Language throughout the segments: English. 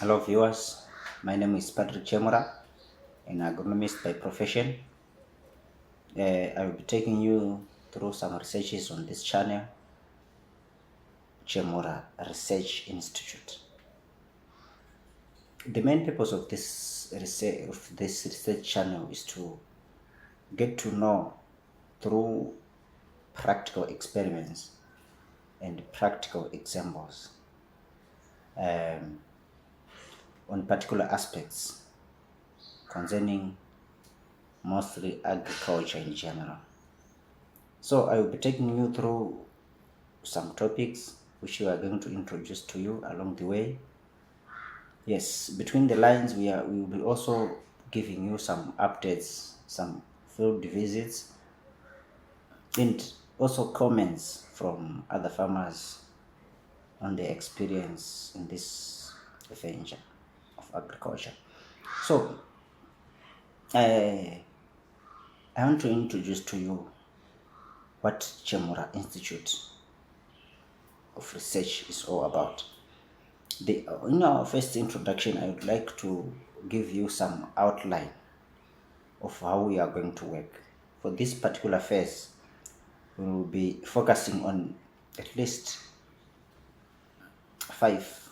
Hello viewers, my name is Chemura, an agronomist by profession. I will be taking you through some researches on this channel, Chemura Research Institute. The main purpose of this research channel is to get to know through practical experiments and practical examples um, on particular aspects concerning mostly agriculture in general. So I will be taking you through some topics which we are going to introduce to you along the way. Yes, between the lines we will be also giving you some updates, some field visits, and also comments from other farmers on their experience in this venture of agriculture. So I want to introduce to you what Chemura Institute of Research is all about. In our first introduction, I would like to give you some outline of how we are going to work. For this particular phase, we will be focusing on at least five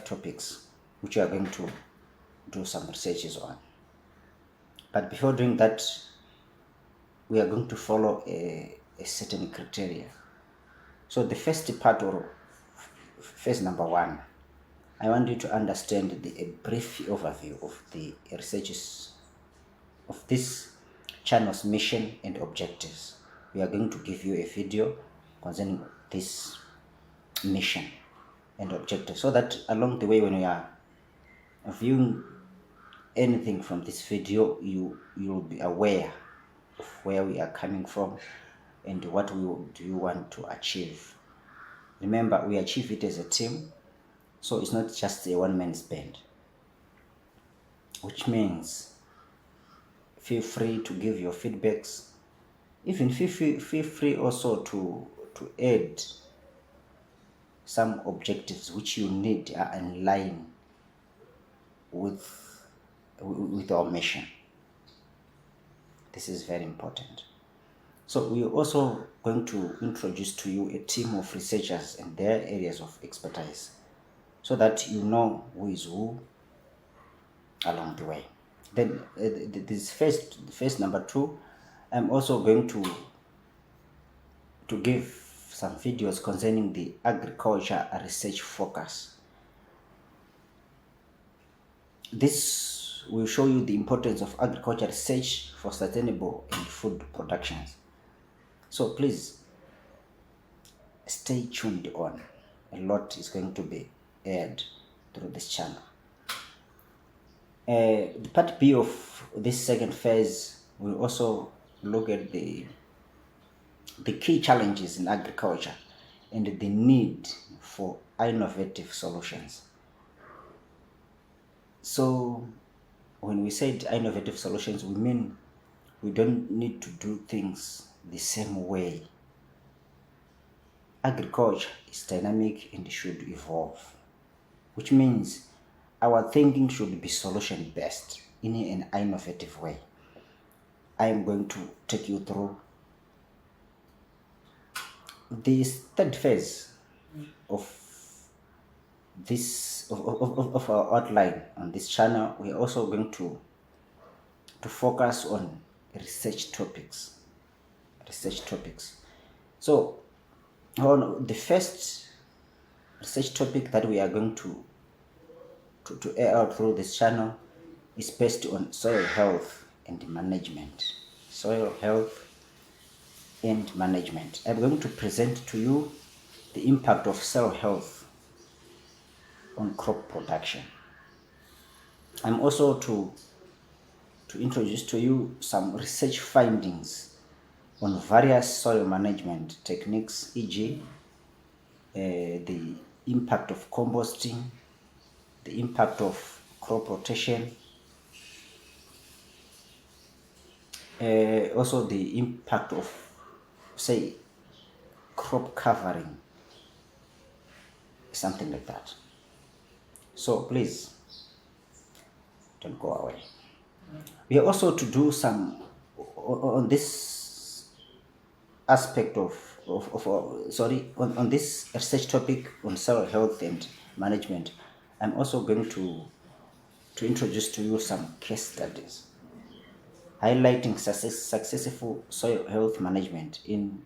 topics which we are going to do some researches on. But before doing that, we are going to follow a certain criteria. So the first part, or phase number one, I want you to understand a brief overview of the researches of this channel's mission and objectives. We are going to give you a video concerning this mission and objective, so that along the way when you are viewing anything from this video, you will be aware of where we are coming from and what do you want to achieve. Remember, we achieve it as a team, so it's not just a one-man band, which means feel free to give your feedbacks. Even feel free also to add some objectives which you need are in line with our mission. This is very important. So we are also going to introduce to you a team of researchers and their areas of expertise, so that you know who is who along the way. Then this phase number two, I'm also going to give some videos concerning the agriculture research focus. This will show you the importance of agriculture research for sustainable and food productions. So please stay tuned on. A lot is going to be aired through this channel. The part B of this second phase will also look at the key challenges in agriculture and the need for innovative solutions. So when we said innovative solutions, we mean we don't need to do things the same way. Agriculture is dynamic and should evolve, which means our thinking should be solution based in an innovative way. I am going to take you through this third phase of this of our outline on this channel. We are also going to focus on research topics. So on the first research topic that we are going to air out through this channel is based on soil health and management. I'm going to present to you the impact of soil health on crop production. I'm also to introduce to you some research findings on various soil management techniques, e.g., the impact of composting, the impact of crop rotation, also the impact of, say, crop covering, something like that. So please don't go away. We are also to do some on this aspect on this research topic on soil health and management. I'm also going to introduce to you some case studies highlighting successful soil health management in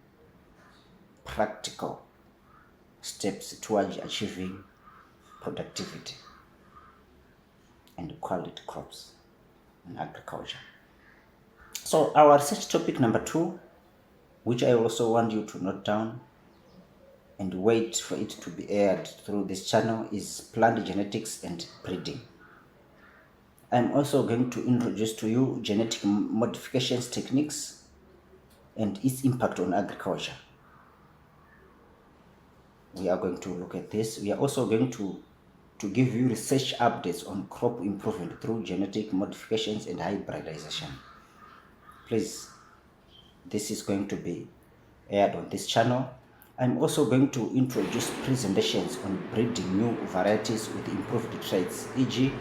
practical steps towards achieving productivity and quality crops in agriculture. So our research topic number 2, which I also want you to note down and wait for it to be aired through this channel, is plant genetics and breeding. I'm also going to introduce to you genetic modifications techniques and its impact on agriculture. We are going to look at this. We are also going to give you research updates on crop improvement through genetic modifications and hybridization. Please, this is going to be aired on this channel. I'm also going to introduce presentations on breeding new varieties with improved traits, e.g.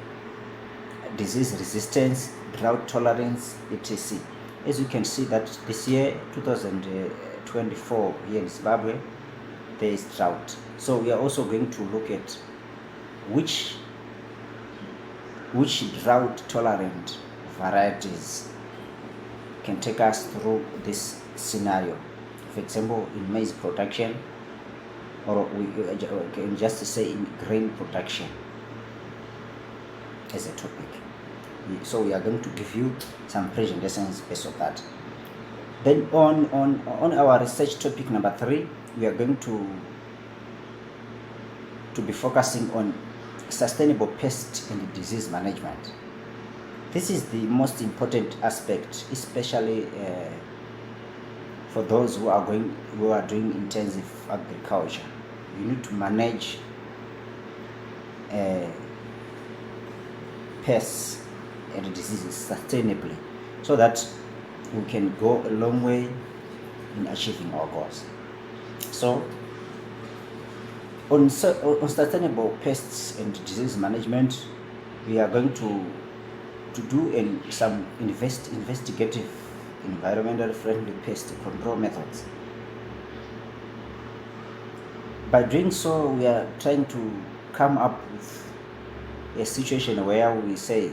disease resistance, drought tolerance, etc. As you can see that this year, 2024, here in Zimbabwe, there is drought. So we are also going to look at which drought tolerant varieties can take us through this scenario. For example, in maize production, or we can just say in grain production as a topic. So we are going to give you some presentations based on that. Then on our research topic number 3, we are going to be focusing on sustainable pest and disease management. This is the most important aspect, especially for those who are doing intensive agriculture. You need to manage pests and diseases sustainably so that we can go a long way in achieving our goals. So on sustainable pests and disease management, we are going to do some investigative environmental friendly pest control methods. By doing so, we are trying to come up with a situation where we say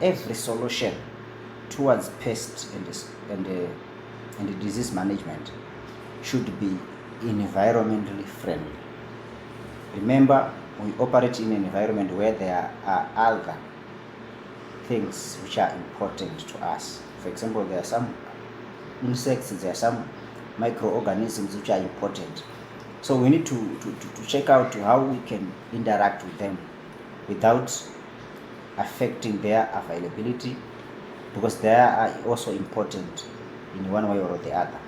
every solution towards pest and disease management should be environmentally friendly. Remember, we operate in an environment where there are other things which are important to us. For example, there are some insects, there are some microorganisms which are important. So we need to check out how we can interact with them without affecting their availability, because they are also important in one way or the other.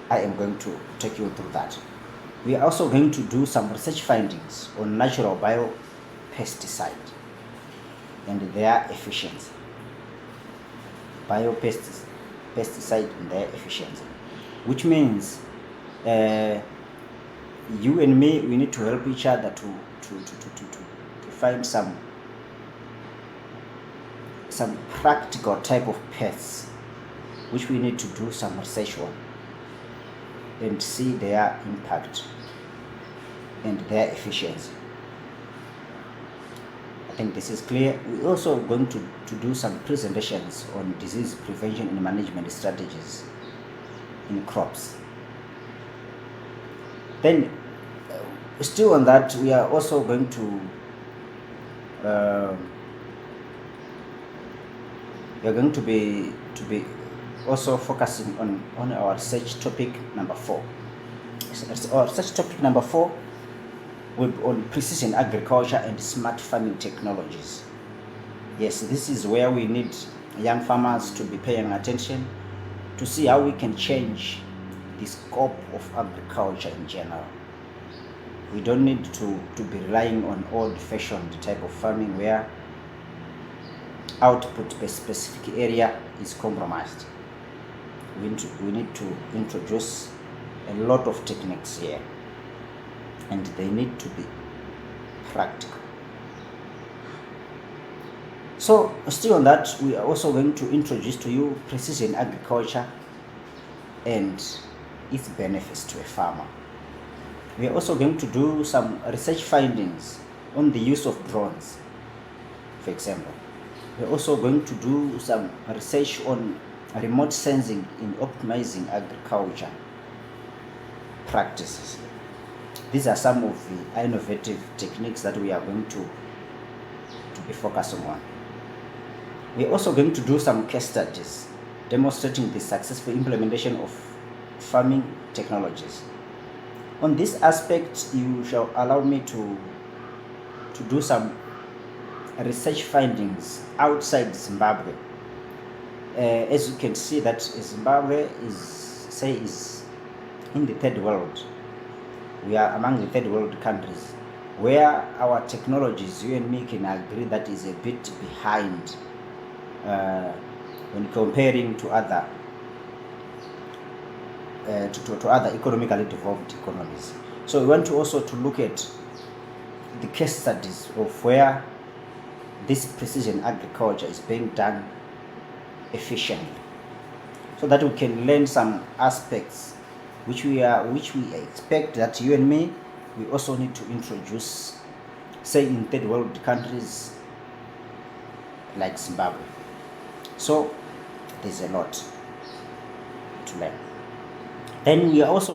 I am going to take you through that. We are also going to do some research findings on natural biopesticide and their efficiency. Biopesticide and their efficiency, which means you and me, we need to help each other to find some practical type of pests which we need to do some research on and see their impact and their efficiency. I think this is clear. We're also going to do some presentations on disease prevention and management strategies in crops. Then, still on that, we are also going to be also focusing on our research topic number 4. Our research topic number 4 will be on precision agriculture and smart farming technologies. Yes, this is where we need young farmers to be paying attention to see how we can change the scope of agriculture in general. We don't need to be relying on old-fashioned type of farming where output per specific area is compromised. We need to introduce a lot of techniques here, and they need to be practical. So still on that, we are also going to introduce to you precision agriculture and its benefits to a farmer. We are also going to do some research findings on the use of drones, for example. We're also going to do some research on remote sensing in optimizing agriculture practices. These are some of the innovative techniques that we are going to be focusing on. We're also going to do some case studies demonstrating the successful implementation of farming technologies. On this aspect, you shall allow me to do some research findings outside Zimbabwe. As you can see that Zimbabwe is in the third world. We are among the third world countries where our technologies, you and me can agree, that is a bit behind when comparing to other to other economically developed economies. So we want to also to look at the case studies of where this precision agriculture is being done efficiently, so that we can learn some aspects which we expect that you and me we also need to introduce, say in third world countries like Zimbabwe. So there's a lot to learn. Then we are also